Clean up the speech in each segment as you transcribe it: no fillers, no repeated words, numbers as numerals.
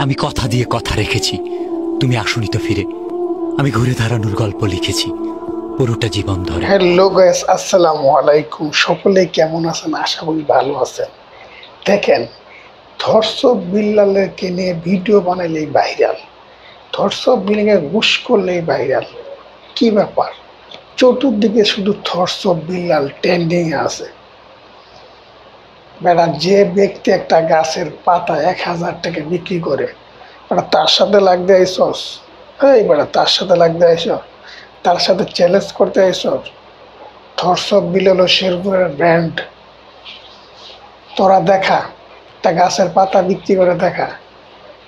আমি কথা দিয়ে কথা রেখেছি, তুমি আসনি তো ফিরে। আমি ঘুরে দাঁড়ানোর গল্প লিখেছি পুরোটা জীবন ধরে। হ্যালো গাইস, আসসালামু আলাইকুম। সকলে কেমন আছেন? আশা করি ভালো আছেন। দেখেন, ধর্ষক বিল্লালকে নিয়ে ভিডিও বানাইলেই ভাইরাল, ধর্ষক বিল্লালকে ঘুষ করলেই ভাইরাল। কি ব্যাপার? চতুর্দিকে শুধু ধর্ষক বিল্লাল ট্রেন্ডিং আছে। বেড়া, যে ব্যক্তি একটা গাছের পাতা 1000 টাকা বিক্রি করে, বেড়া তার সাথে লাগতে আইসস? এই বেড়া, তার সাথে লাগতে আইস? তার সাথে চ্যালেঞ্জ করতে আইসস? ধর্ষক বিল্লাল ও শেরপুরের ব্র্যান্ড। তোরা দেখা, একটা গাছের পাতা বিক্রি করে দেখা,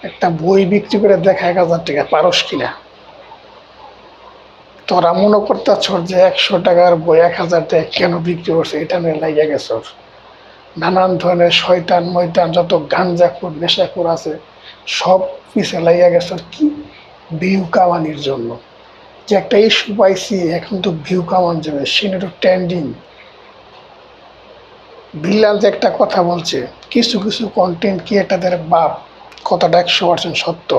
একটা বই বিক্রি করে দেখা 1000 টাকা পারস কিনা। তোরা মনে করতেছ যে 100 টাকার বই 1000 টাকা কেন বিক্রি করছে, এটা নিয়ে লাগিয়ে গেছ। নানান ধরনের শয়তান ময়তান যত গাঞ্জাখোর নেশাখোর আছে সব পিছে লাগিয়ে গেছ কি? ভিউ কামানির জন্য। যে একটা ইস্যু পাইছি, এখন তো ভিউ কামান যাবে, সেটা তো ট্রেন্ডিং। বিল্লাল যে একটা কথা বলছে, কিছু কিছু কন্টেন্ট ক্রিয়েটারদের বাপ, কথাটা 100% সত্য।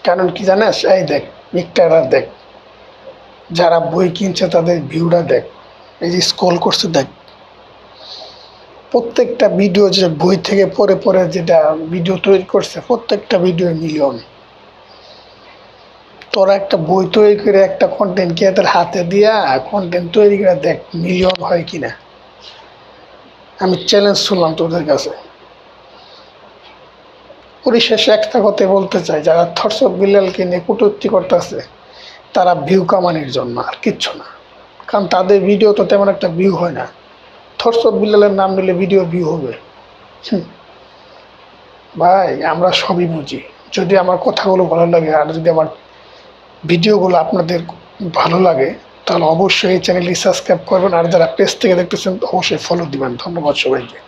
কারণ কি জানিস? এই দেখ, মিক্টাররা দেখ, যারা বই কিনছে তাদের ভিউটা দেখ, এই যে স্ক্রল করছে দেখ, প্রত্যেকটা ভিডিও যে বই থেকে পরে পরে যেটা ভিডিও তৈরি করছে, প্রত্যেকটা ভিডিও মিলিয়ন। তোরা একটা বই তৈরি করে একটা কন্টেন্ট ক্রিয়েটার হাতে দিয়া কন্টেন্ট তৈরি করে দেখ মিলিয়ন হয় কিনা। আমি চ্যালেঞ্জ শুনলাম তোদের কাছে। পরিশেষে একটা কথা বলতে চাই, যারা ধর্ষক বিল্লালকে নিয়ে কটূক্তি করতেছে তারা ভিউ কামানির জন্য, আর কিচ্ছু না। কারণ তাদের ভিডিও তো তেমন একটা ভিউ হয় না। ধর্ষক বিল্লালের নাম নিলে ভিডিও ভিউ হবে। ভাই, আমরা সবই বুঝি। যদি আমার কথাগুলো ভালো লাগে আর যদি আমার ভিডিওগুলো আপনাদের ভালো লাগে, তাহলে অবশ্যই এই চ্যানেলটি সাবস্ক্রাইব করবেন। আর যারা পেজ থেকে দেখতেছেন অবশ্যই ফলো দিবেন। ধন্যবাদ সবাইকে।